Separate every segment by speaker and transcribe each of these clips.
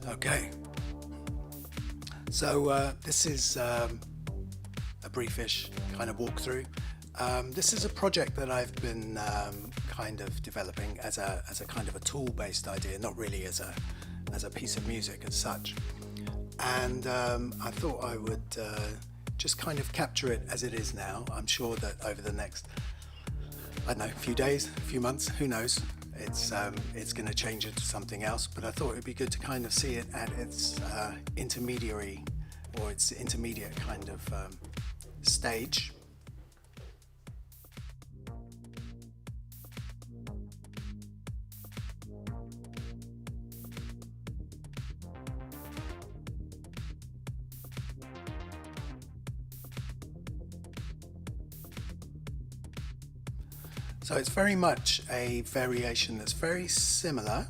Speaker 1: Okay, so this is a briefish kind of walkthrough. This is a project that I've been kind of developing as a kind of a tool-based idea, not really as a piece of music as such. And I thought I would just kind of capture it as it is now. I'm sure that over the next, I don't know, few days, a few months, who knows, it's going to change into something else. But I thought it'd be good to kind of see it at its intermediary or its intermediate kind of stage. So it's very much a variation that's very similar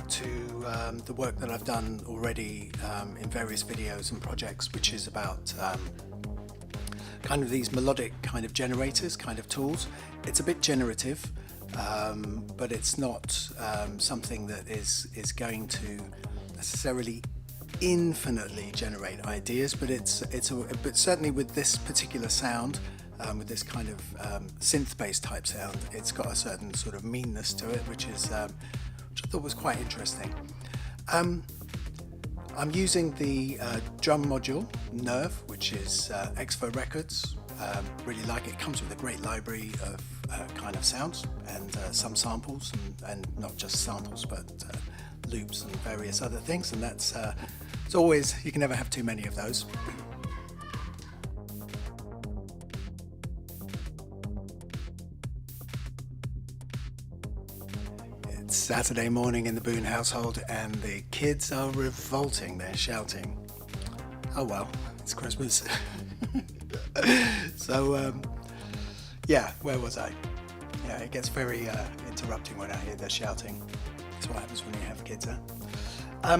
Speaker 1: to the work that I've done already in various videos and projects, which is about kind of these melodic kind of generators, kind of tools. It's a bit generative, but it's not something that is going to necessarily infinitely generate ideas, but but certainly with this particular sound, with this kind of synth-based type sound, it's got a certain sort of meanness to it, which I thought was quite interesting. I'm using the drum module Nerve, which is Expo Records. Really like it. It comes with a great library of kind of sounds and some samples, and not just samples, but loops and various other things. And that's it's always, you can never have too many of those. Saturday morning in the Boone household, and the kids are revolting. They're shouting. Oh well, it's Christmas. So yeah, where was I? Yeah, it gets very interrupting when I hear they're shouting. That's what happens when you have kids, huh?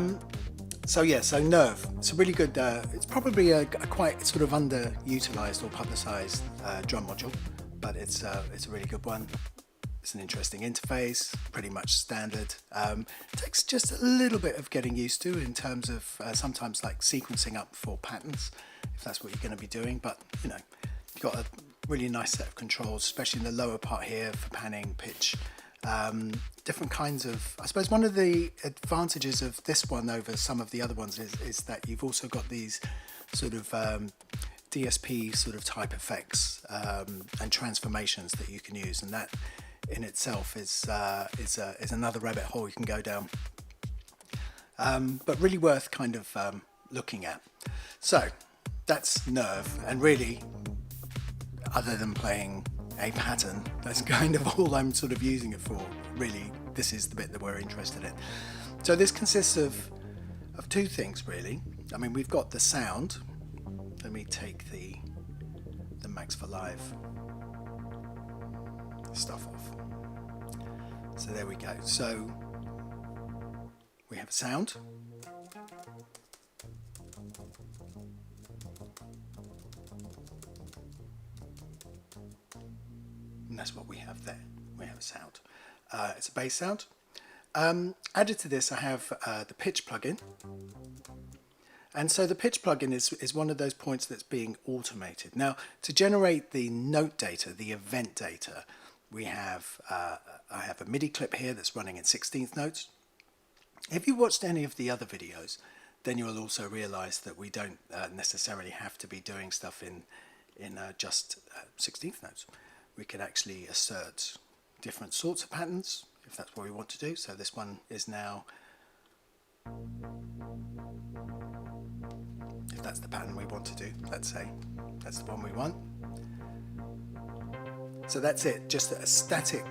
Speaker 1: So Nerve. It's a really good. It's probably a quite sort of underutilized or publicized drum module, but it's a really good one. It's an interesting interface, pretty much standard. Takes just a little bit of getting used to in terms of sometimes like sequencing up for patterns, if that's what you're going to be doing. But you know, you've got a really nice set of controls, especially in the lower part here for panning, pitch, different kinds of. I suppose one of the advantages of this one over some of the other ones is that you've also got these sort of DSP sort of type effects and transformations that you can use, and that in itself is another rabbit hole you can go down, but really worth kind of looking at. So that's Nerve, and really, other than playing a pattern, that's kind of all I'm sort of using it for. Really, this is the bit that we're interested in. So this consists of two things, really. I mean, we've got the sound. Let me take the Max for Live stuff off. So there we go. So we have a sound. And that's what we have there. We have a sound. It's a bass sound. Added to this, I have the pitch plugin. And so the pitch plugin is one of those points that's being automated. Now, to generate the note data, the event data, we have I have a MIDI clip here that's running in 16th notes. If you watched any of the other videos, then you'll also realize that we don't necessarily have to be doing stuff in just 16th notes. We can actually assert different sorts of patterns if that's what we want to do. So this one is now, if that's the pattern we want to do, let's say that's the one we want. So that's it, just a static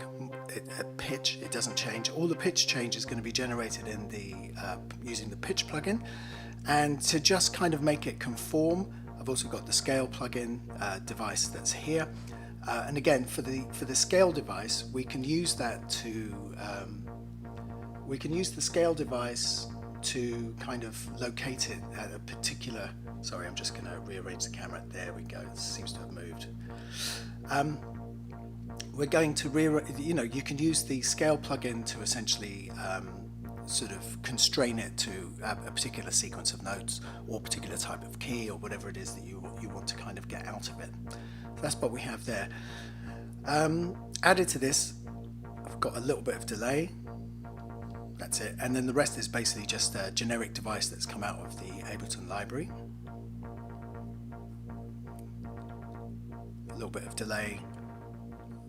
Speaker 1: pitch. It doesn't change. All the pitch change is going to be generated in the using the pitch plugin. And to just kind of make it conform, I've also got the scale plugin device that's here. And again, for the scale device, we can use that to we can use the scale device to kind of locate it at a particular. Sorry, I'm just going to rearrange the camera. There we go. It seems to have moved. We're going to you can use the scale plugin to essentially sort of constrain it to a particular sequence of notes or particular type of key or whatever it is that you want to kind of get out of it. So that's what we have there. Added to this, I've got a little bit of delay. That's it, and then the rest is basically just a generic device that's come out of the Ableton library. A little bit of delay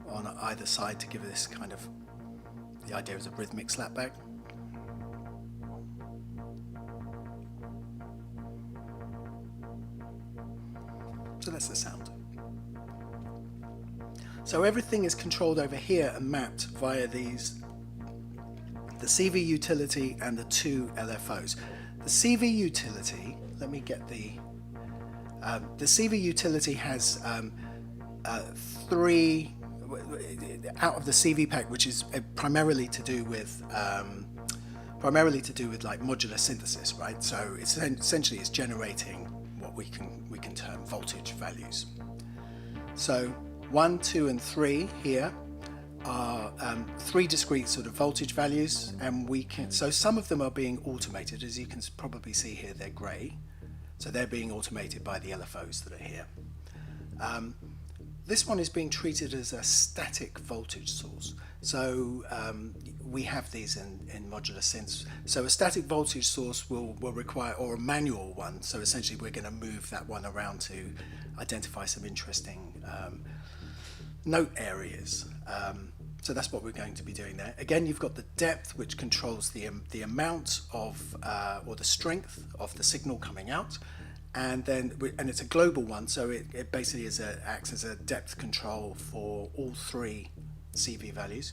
Speaker 1: on either side to give this kind of, the idea is a rhythmic slapback. So that's the sound. So everything is controlled over here and mapped via these, the CV utility and the two LFOs. The CV utility, let me get the CV utility has three, out of the CV pack, which is primarily to do with like modular synthesis, right? So it's essentially it's generating what we can term voltage values. So 1, 2, and 3 here are three discrete sort of voltage values, and so some of them are being automated, as you can probably see here. They're grey, so they're being automated by the LFOs that are here. This one is being treated as a static voltage source. So we have these in modular synths. So a static voltage source will require, or a manual one, so essentially we're going to move that one around to identify some interesting note areas. So that's what we're going to be doing there. Again, you've got the depth, which controls the amount of, or the strength of the signal coming out. And it's a global one, so it basically acts as a depth control for all three CV values.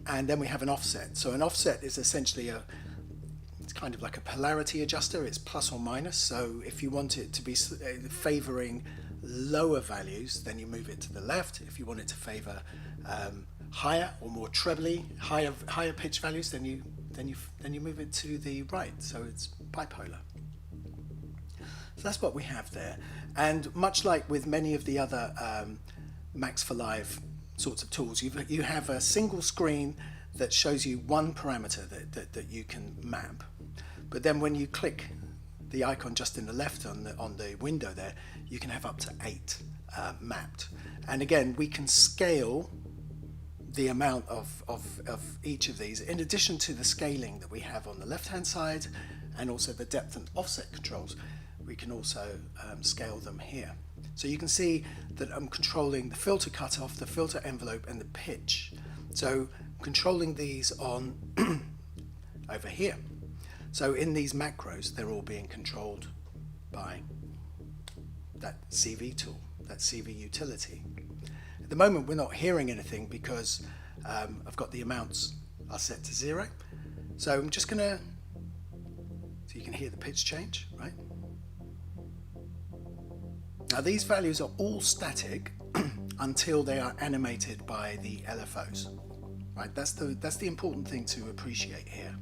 Speaker 1: And then we have an offset. So an offset is essentially it's kind of like a polarity adjuster. It's plus or minus. So if you want it to be favoring lower values, then you move it to the left. If you want it to favor higher or more trebly, higher pitch values, then you move it to the right. So it's bipolar. So that's what we have there. And much like with many of the other Max for Live sorts of tools, you have a single screen that shows you one parameter that you can map. But then when you click the icon just in the left on the window there, you can have up to 8 mapped. And again, we can scale the amount of each of these, in addition to the scaling that we have on the left-hand side, and also the depth and offset controls. We can also scale them here. So you can see that I'm controlling the filter cutoff, the filter envelope, and the pitch. So I'm controlling these on over here. So in these macros, they're all being controlled by that CV tool, that CV utility. At the moment, we're not hearing anything because I've got the amounts are set to 0. So I'm just gonna, so you can hear the pitch change, right? Now these values are all static until they are animated by the LFOs, right? That's the important thing to appreciate here.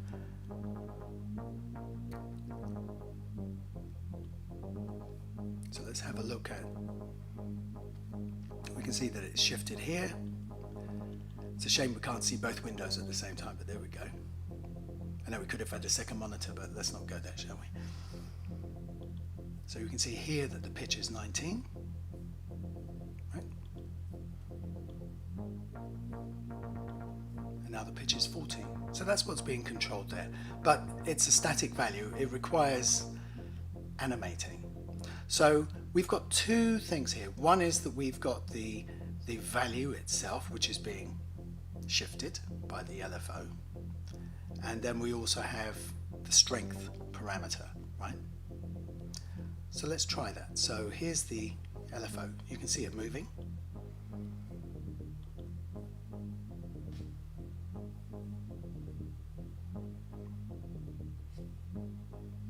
Speaker 1: So let's have a look at, we can see that it's shifted here. It's a shame we can't see both windows at the same time, but there we go. I know we could have had a second monitor, but let's not go there, shall we? So you can see here that the pitch is 19, right? And now the pitch is 14. So that's what's being controlled there. But it's a static value. It requires animating. So we've got two things here. One is that we've got the value itself, which is being shifted by the LFO. And then we also have the strength parameter, right? So let's try that. So here's the LFO. You can see it moving.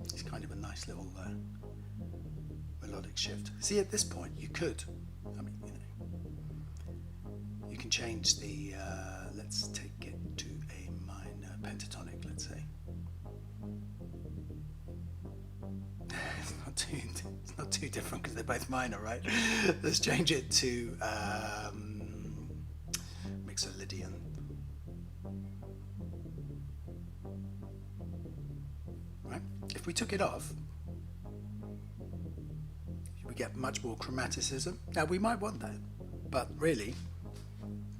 Speaker 1: It's kind of a nice little melodic shift. See, at this point, you could, I mean, you know, you can change the, let's take it to a minor pentatonic, let's say. It's not too different because they're both minor, right? Let's change it to Mixolydian. If we took it off, we get much more chromaticism. Now we might want that, but really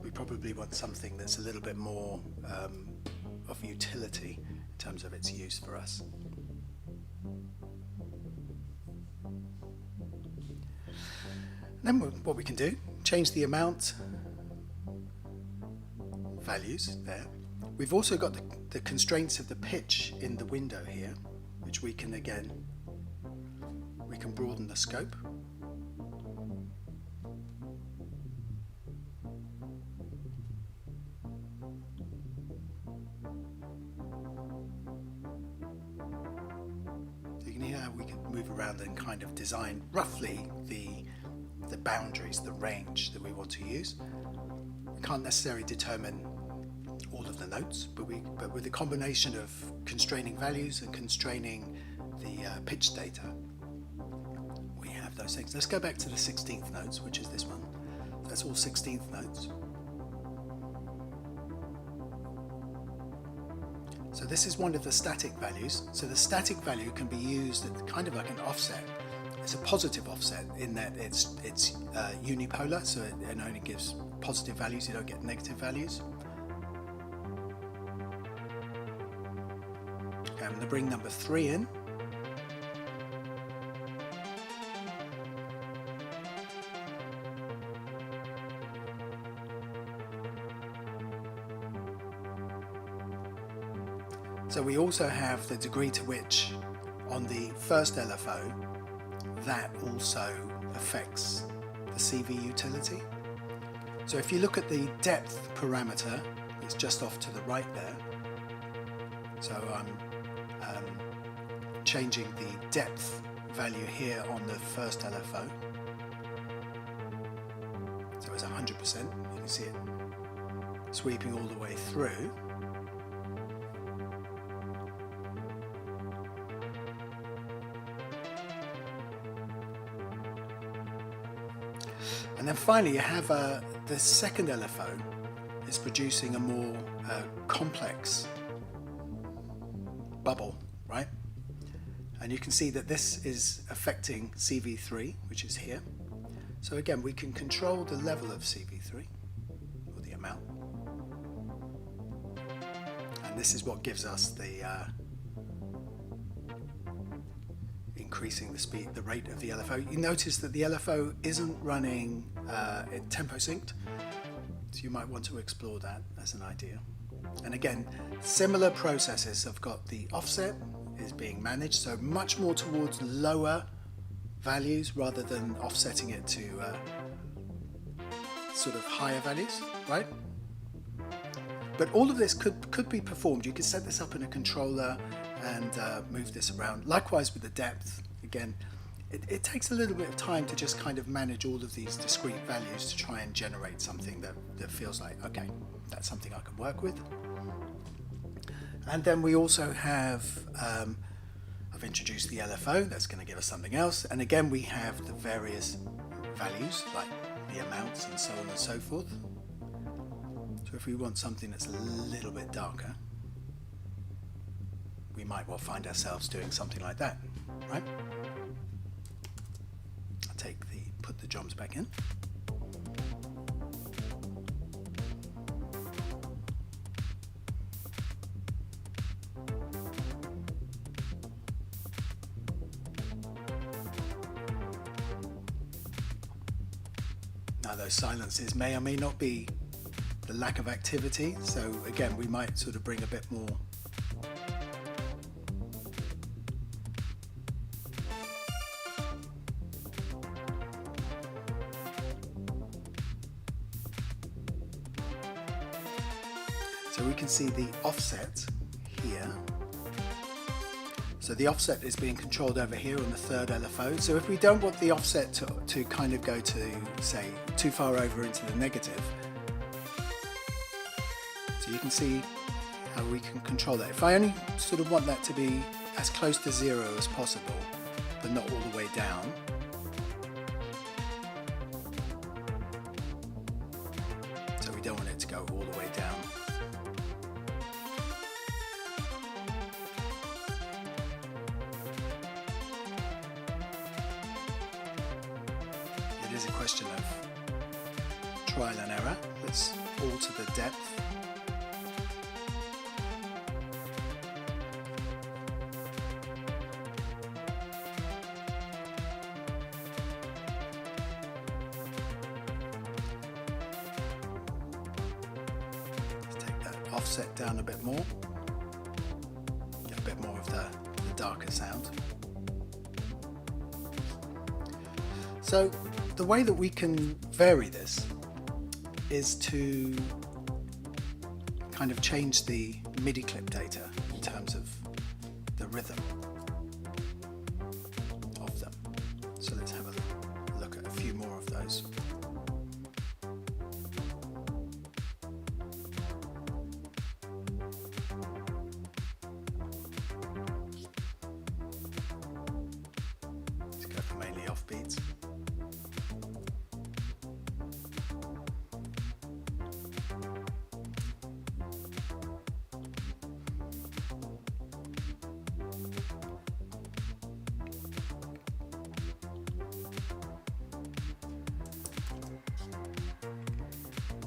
Speaker 1: we probably want something that's a little bit more of utility in terms of its use for us. Then what we can do, change the amount values there. We've also got the constraints of the pitch in the window here, which we can broaden the scope. So you can hear how we can move around and kind of design roughly the boundaries, the range that we want to use. We can't necessarily determine all of the notes, but with a combination of constraining values and constraining the pitch data, we have those things. Let's go back to the 16th notes, which is this one. That's all 16th notes. So this is one of the static values. So the static value can be used at kind of like an offset. It's a positive offset in that it's unipolar, so it only gives positive values, you don't get negative values. Okay, I'm going to bring number 3 in. So we also have the degree to which on the first LFO that also affects the CV utility. So if you look at the depth parameter, it's just off to the right there. So I'm changing the depth value here on the first LFO. So it's 100%. You can see it sweeping all the way through. And then finally you have the second LFO is producing a more complex bubble, right? And you can see that this is affecting CV3, which is here. So again, we can control the level of CV3, or the amount. And this is what gives us the increasing the speed, the rate of the LFO. You notice that the LFO isn't running tempo synced, so you might want to explore that as an idea. And again, similar processes have got the offset is being managed, so much more towards lower values rather than offsetting it to sort of higher values, right? But all of this could be performed. You could set this up in a controller and move this around. Likewise with the depth, again, it takes a little bit of time to just kind of manage all of these discrete values to try and generate something that feels like, okay, that's something I can work with. And then we also have, I've introduced the LFO, that's going to give us something else. And again, we have the various values, like the amounts and so on and so forth. So if we want something that's a little bit darker, we might well find ourselves doing something like that, right? I'll put the drums back in. Now those silences may or may not be the lack of activity, so again we might sort of bring a bit more so we can see the offset here. So the offset is being controlled over here on the third LFO. So if we don't want the offset to kind of go to, say, too far over into the negative, so you can see how we can control that. If I only sort of want that to be as close to 0 as possible, but not all the way down, so we don't want it to go all the way down. is a question of trial and error. Let's alter the depth. Let's take that offset down a bit more. Get a bit more of the darker sound. So the way that we can vary this is to kind of change the MIDI clip data in terms of the rhythm of them. So let's have a look at a few more of those. Let's go for mainly offbeats.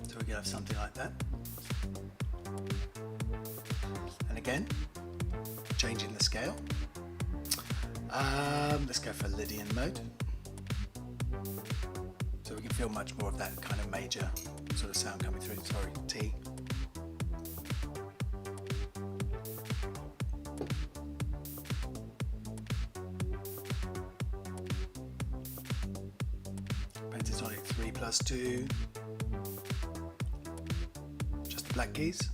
Speaker 1: So we can have something like that. And again, changing the scale. Let's go for Lydian mode. So we can feel much more of that kind of major sort of sound coming through. Sorry, T. Pentatonic 3+2. Just the black keys.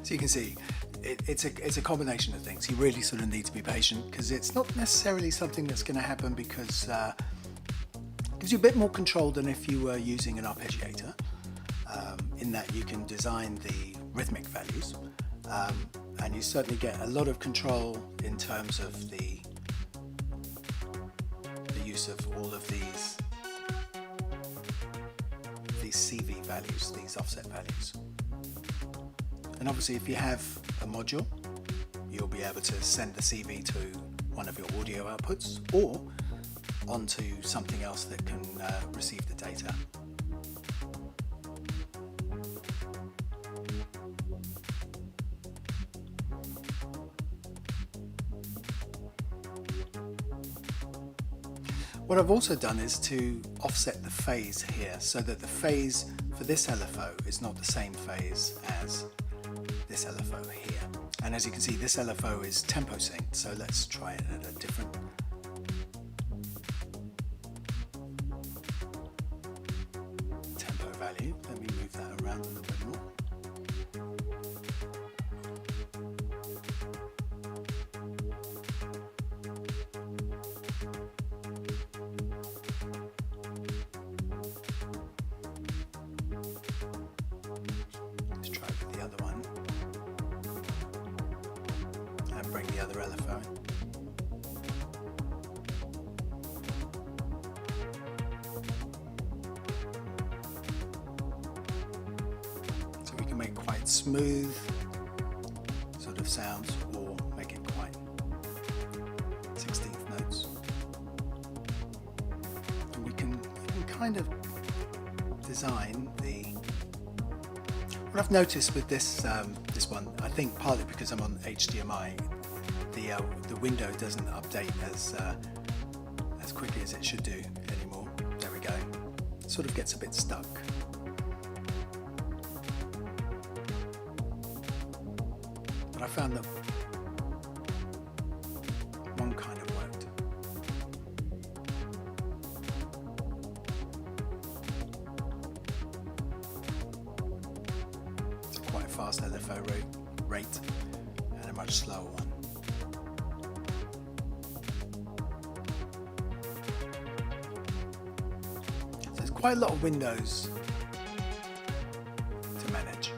Speaker 1: So you can see it's a combination of things. You really sort of need to be patient because it's not necessarily something that's going to happen because it gives you a bit more control than if you were using an arpeggiator, in that you can design the rhythmic values, and you certainly get a lot of control in terms of the use of all of these CV values, these offset values. And obviously if you have a module, you'll be able to send the CV to one of your audio outputs or onto something else that can receive the data. What I've also done is to offset the phase here so that the phase for this LFO is not the same phase as this LFO here. And as you can see, this LFO is tempo synced, so let's try it at a different tempo value. Let me move that around a little bit more. Let's try with the other one. And bring the other LFO in. So we can make quite smooth sort of sounds or make it quite 16th notes. And we can kind of design the... What I've noticed with this this one, I think partly because I'm on HDMI, the window doesn't update as quickly as it should do anymore. There we go. It sort of gets a bit stuck. But I found that one kind of worked. It's quite a fast LFO rate and a much slower one. So there's quite a lot of windows to manage.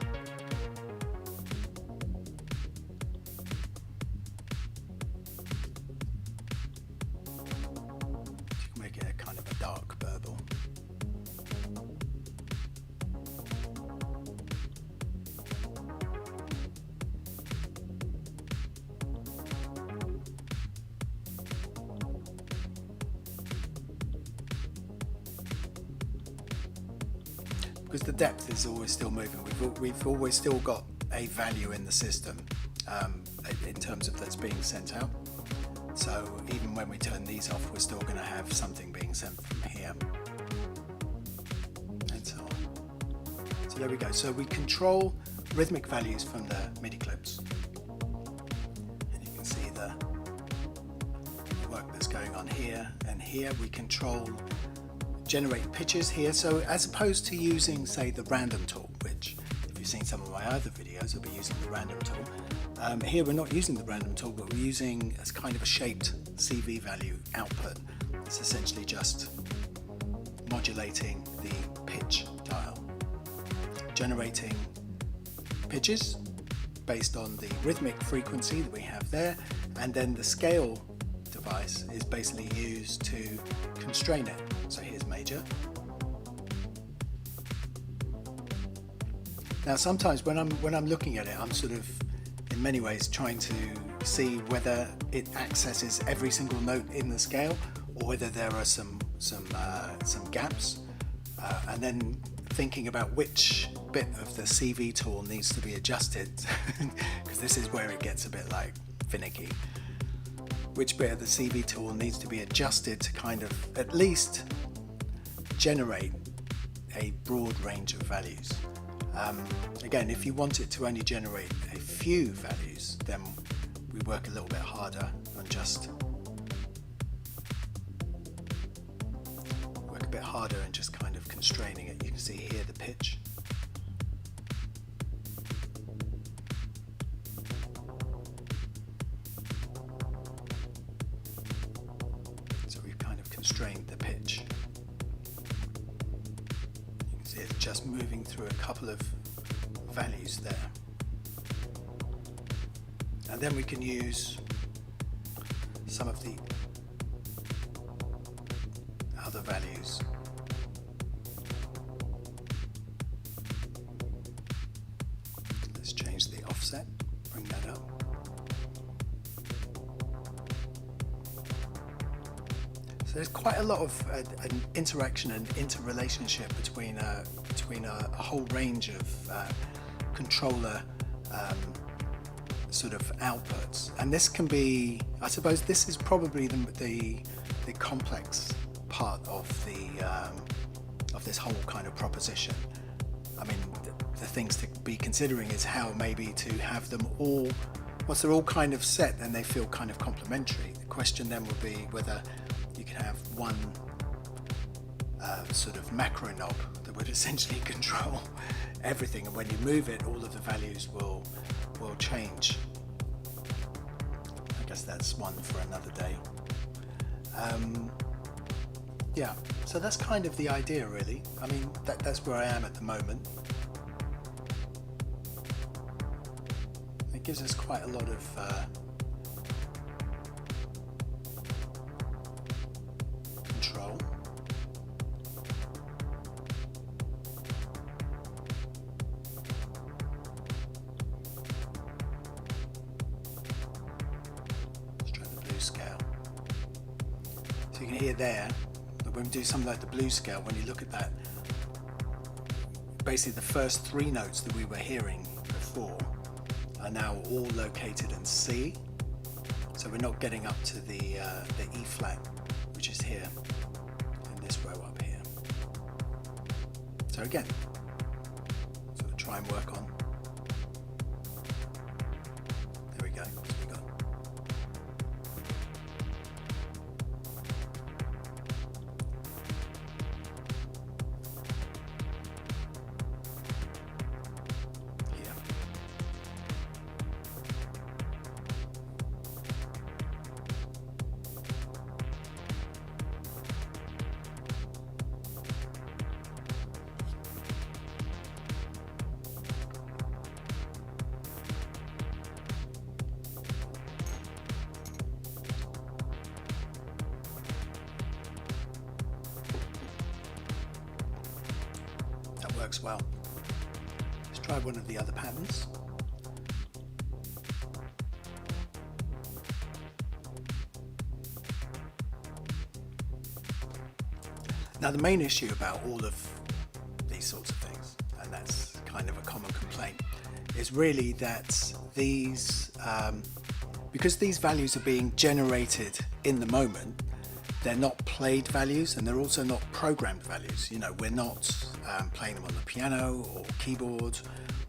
Speaker 1: You can make it a kind of a dark burble. because the depth is always still moving. We've always still got a value in the system in terms of that's being sent out. So even when we turn these off, we're still going to have something being sent from here, and so on. So there we go. So we control rhythmic values from the MIDI clips, and you can see the work that's going on here and here. We control generate pitches here. So as opposed to using, say, the random tool, which if you've seen some of my other videos, I'll be using the random tool. Here we're not using the random tool, but we're using as kind of a shaped CV value output. It's essentially just modulating the pitch dial, generating pitches based on the rhythmic frequency that we have there, and then the scale device is basically used to constrain it. So here's major. Now sometimes when I'm looking at it, I'm sort of in many ways trying to see whether it accesses every single note in the scale or whether there are some gaps, and then thinking about which bit of the CV tool needs to be adjusted because this is where it gets a bit like finicky. Which bit of the CV tool needs to be adjusted to kind of at least generate a broad range of values. Again, if you want it to only generate a few values, then we work a little bit harder on just kind of constraining it. You can see here the pitch. So we've kind of constrained the pitch. You can see it's just moving through a couple of values there. And then we can use some of the other values. Let's change the offset, bring that up. So there's quite a lot of an interaction and interrelationship between a whole range of controller sort of outputs, and this can be, I suppose this is probably the complex part of this whole kind of proposition. I mean, the things to be considering is how maybe to have them all, once they're all kind of set and they feel kind of complementary, the question then would be whether you can have one sort of macro knob that would essentially control everything, and when you move it, all of the values will change. I guess that's one for another day. Yeah, so that's kind of the idea, really. I mean, that's where I am at the moment. It gives us quite a lot of control. Let's try the blue scale. So you can hear there, when we do something like the blue scale, when you look at that, basically the first three notes that we were hearing before are now all located in C. So we're not getting up to the E flat, which is here, in this row up here. So again, sort of try and work on. There we go. What have we got? Works well. Let's try one of the other patterns. Now the main issue about all of these sorts of things is really that these, because these values are being generated in the moment, they're not played values and they're also not programmed values. You know, we're not playing them on the piano or keyboard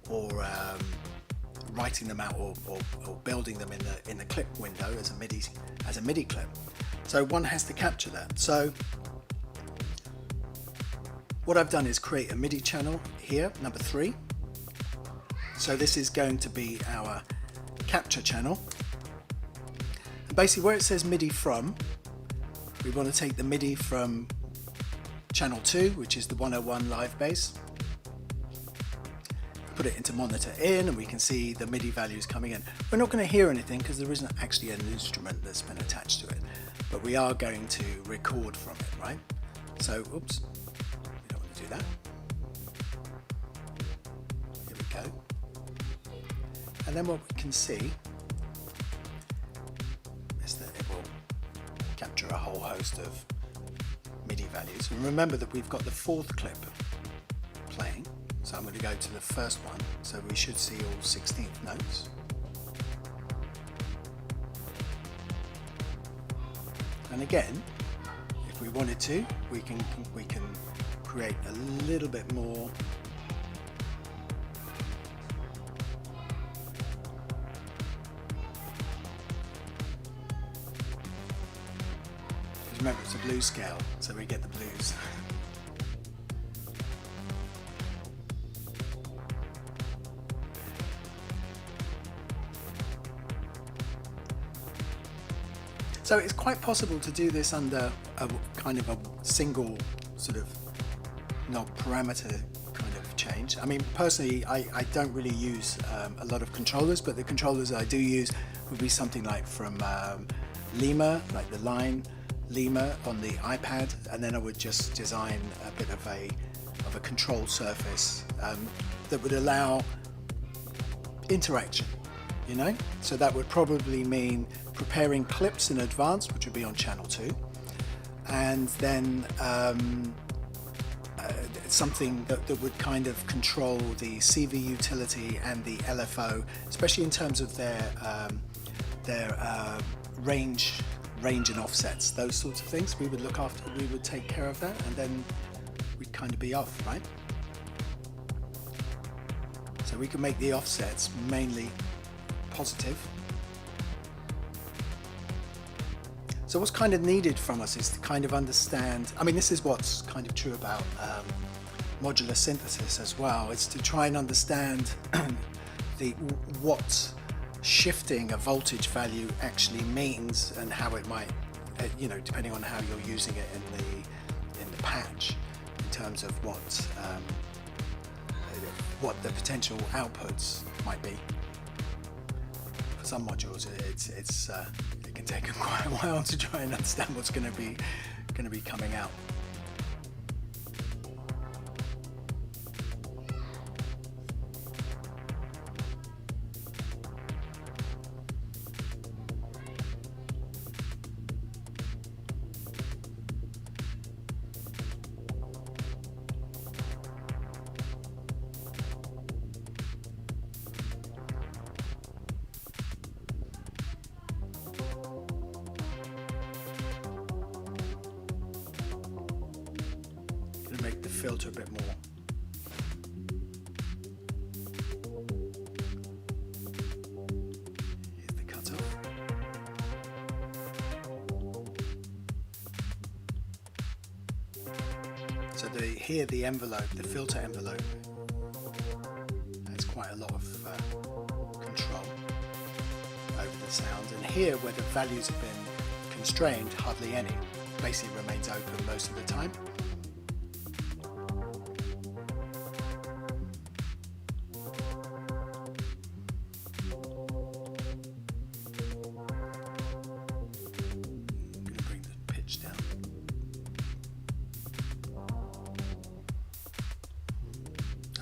Speaker 1: or writing them out or building them in the clip window as a MIDI clip. So one has to capture that. So what I've done is create a MIDI channel here, number 3. So this is going to be our capture channel. And basically where it says MIDI from, we want to take the MIDI from channel 2, which is the 101 live bass, put it into monitor in, and we can see the MIDI values coming in. We're not going to hear anything because there isn't actually an instrument that's been attached to it, but we are going to record from it, right? So, oops, we don't want to do that. Here we go. And then what we can see is that it will capture a whole host of MIDI values. And remember that we've got the 4th clip playing. So I'm going to go to the first one. So we should see all 16th notes. And again, if we wanted to, we can create a little bit more remember it's a blues scale, so we get the blues. So it's quite possible to do this under a kind of a single sort of parameter kind of change. I mean, personally, I don't really use a lot of controllers, but the controllers I do use would be something like from Lima, like the line Lima on the iPad, and then I would just design a bit of a control surface that would allow interaction, you know? So that would probably mean preparing clips in advance, which would be on channel 2, and then something that would kind of control the CV utility and the LFO, especially in terms of their range and offsets, those sorts of things. We would look after, we would take care of that, and then we'd kind of be off, right? So we can make the offsets mainly positive. So what's kind of needed from us is to kind of understand, I mean, this is what's kind of true about modular synthesis as well. It's to try and understand what shifting a voltage value actually means and how it might, you know, depending on how you're using it in the patch, in terms of what the potential outputs might be. For some modules, it can take quite a while to try and understand what's going to be coming out. Make the filter a bit more. Here's the cutoff. So here the envelope, the filter envelope, has quite a lot of control over the sound. And here, where the values have been constrained, hardly any. Basically remains open most of the time.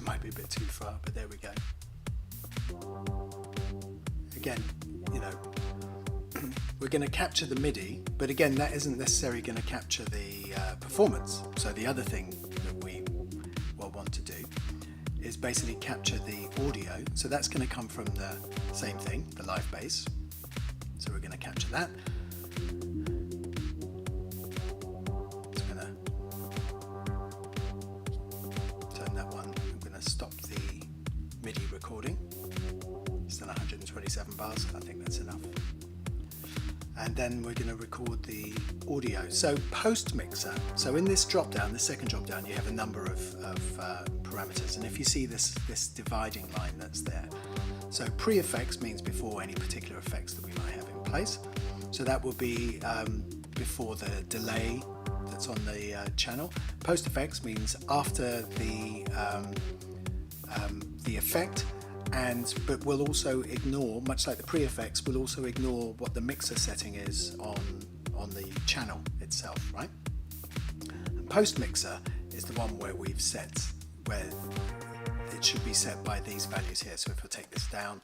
Speaker 1: Might be a bit too far, but there we go. Again, you know, we're going to capture the MIDI, but again, that isn't necessarily going to capture the performance. So the other thing that we will want to do is basically capture the audio. So that's going to come from the same thing, the live bass. So we're going to capture that. It's going to turn that one. I'm going to stop the MIDI recording. It's done 127 bars. I think that's enough. And then we're going to record the audio. So post mixer. So in this drop down, the second drop down, you have a number of parameters. And if you see this dividing line that's there, so pre-effects means before any particular effects that we might have in place. So that will be before the delay that's on the channel. Post effects means after the effect. But we'll also ignore, much like the pre-effects, we'll also ignore what the mixer setting is on the channel itself, right? And post-mixer is the one where we've set, where it should be set by these values here. So if we take this down,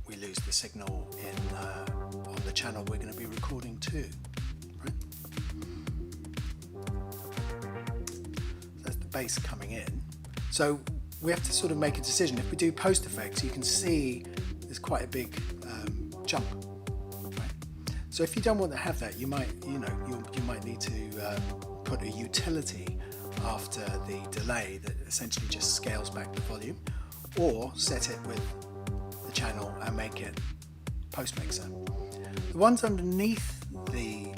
Speaker 1: we lose the signal on the channel we're going to be recording to, right? So that's the bass coming in. So we have to sort of make a decision. If we do post effects, you can see there's quite a big jump. Right? So if you don't want to have that, you might need to put a utility after the delay that essentially just scales back the volume, or set it with the channel and make it post mixer. The ones underneath the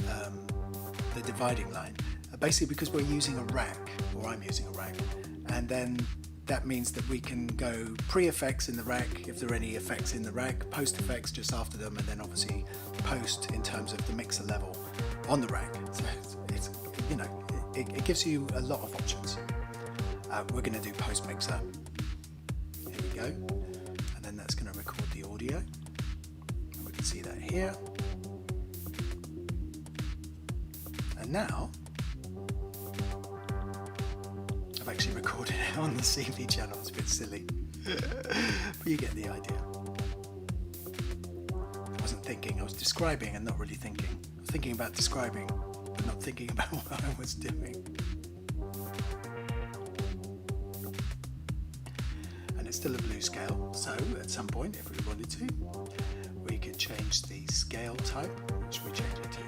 Speaker 1: dividing line are basically because we're using a rack, or I'm using a rack, and then that means that we can go pre-effects in the rack if there are any effects in the rack, post-effects just after them, and then obviously post in terms of the mixer level on the rack. So it gives you a lot of options. We're going to do post-mixer. Here we go. And then that's going to record the audio. We can see that here. And now I've actually recorded it on the CV channel. It's a bit silly, but you get the idea. I wasn't thinking, I was describing and not really thinking. I was thinking about describing, but not thinking about what I was doing. And it's still a blue scale, so at some point, if we wanted to, we could change the scale type, which we change it to.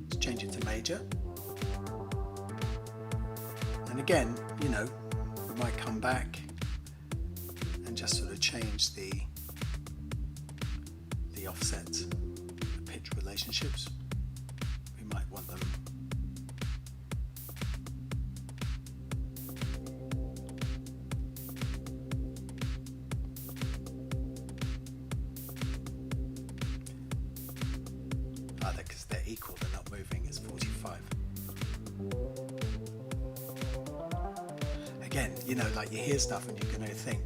Speaker 1: Let's change it to major. And again, we might come back and just sort of change the offset, the pitch relationships. We might want them because they're equal, they're not moving, it's 45. Again, like you hear stuff and you're going to think,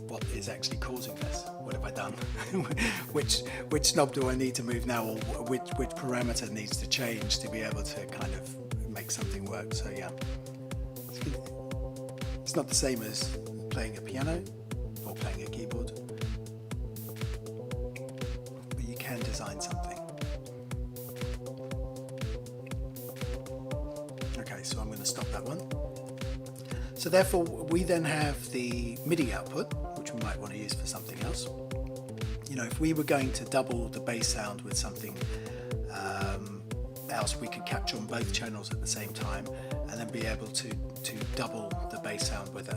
Speaker 1: what is actually causing this? What have I done? which knob do I need to move now, or which parameter needs to change to be able to kind of make something work? So yeah, it's not the same as playing a piano or playing a keyboard, but you can design something. Okay, so I'm going to stop that one. So therefore, we then have the MIDI output, which we might want to use for something else. If we were going to double the bass sound with something else, we could capture on both channels at the same time, and then be able to double the bass sound with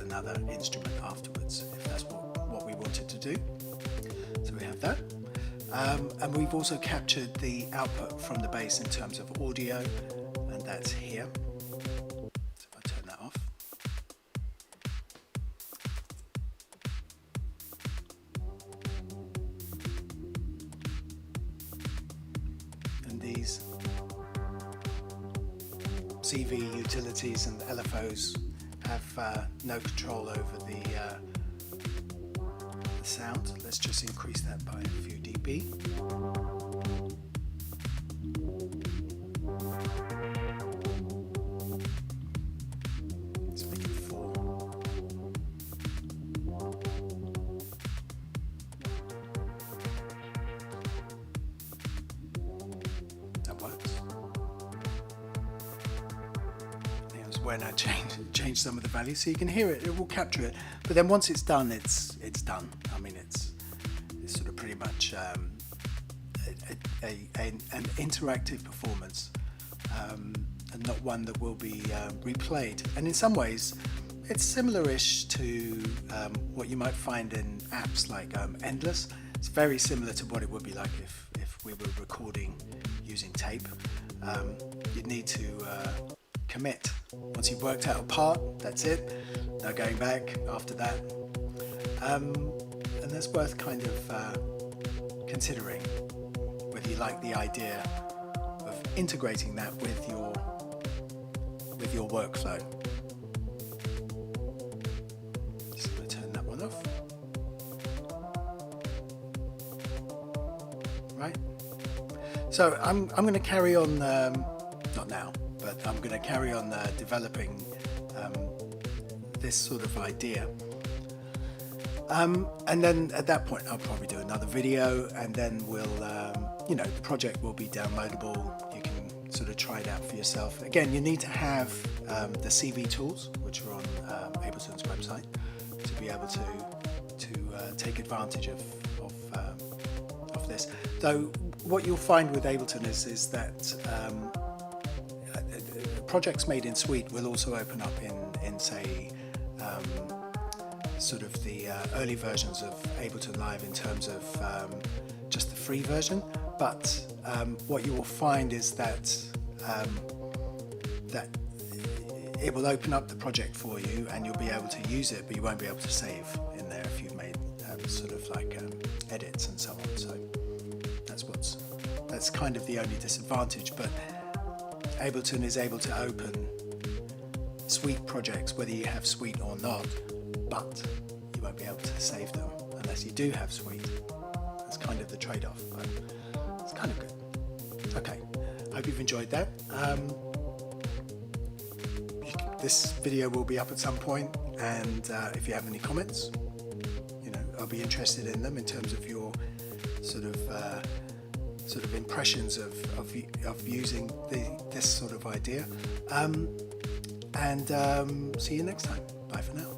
Speaker 1: another instrument afterwards, if that's what we wanted to do. So we have that. And we've also captured the output from the bass in terms of audio, and that's here. These CV utilities and LFOs have no control over the sound. Let's just increase that by a few dB. Let's make it 4. That works. when I change some of the values, so you can hear it. It will capture it, but then once it's done, it's done. I mean, it's sort of pretty much an interactive performance, and not one that will be replayed. And in some ways, it's similar-ish to what you might find in apps like Endless. It's very similar to what it would be like if we were recording using tape. You'd need to commit. Once you've worked out a part, that's it. No going back after that. And that's worth kind of considering whether you like the idea of integrating that with your workflow. Just going to turn that one off. Right. So I'm going to carry on, not now, but I'm going to carry on developing this sort of idea. And then at that point I'll probably do another video, and then we'll, the project will be downloadable. You can sort of try it out for yourself. Again, you need to have the CV tools, which are on Ableton's website, to be able to take advantage of this. Though what you'll find with Ableton is that projects made in Suite will also open up in say sort of the early versions of Ableton Live in terms of just the free version. But what you will find is that it will open up the project for you, and you'll be able to use it, but you won't be able to save in there if you've made sort of like edits and so on. So that's kind of the only disadvantage. But Ableton is able to open Suite projects whether you have Suite or not, but you won't be able to save them unless you do have Suite. That's kind of the trade-off, but it's kind of good. Okay, I hope you've enjoyed that. This video will be up at some point, and if you have any comments, I'll be interested in them in terms of your sort of impressions of using this sort of idea. And see you next time. Bye for now.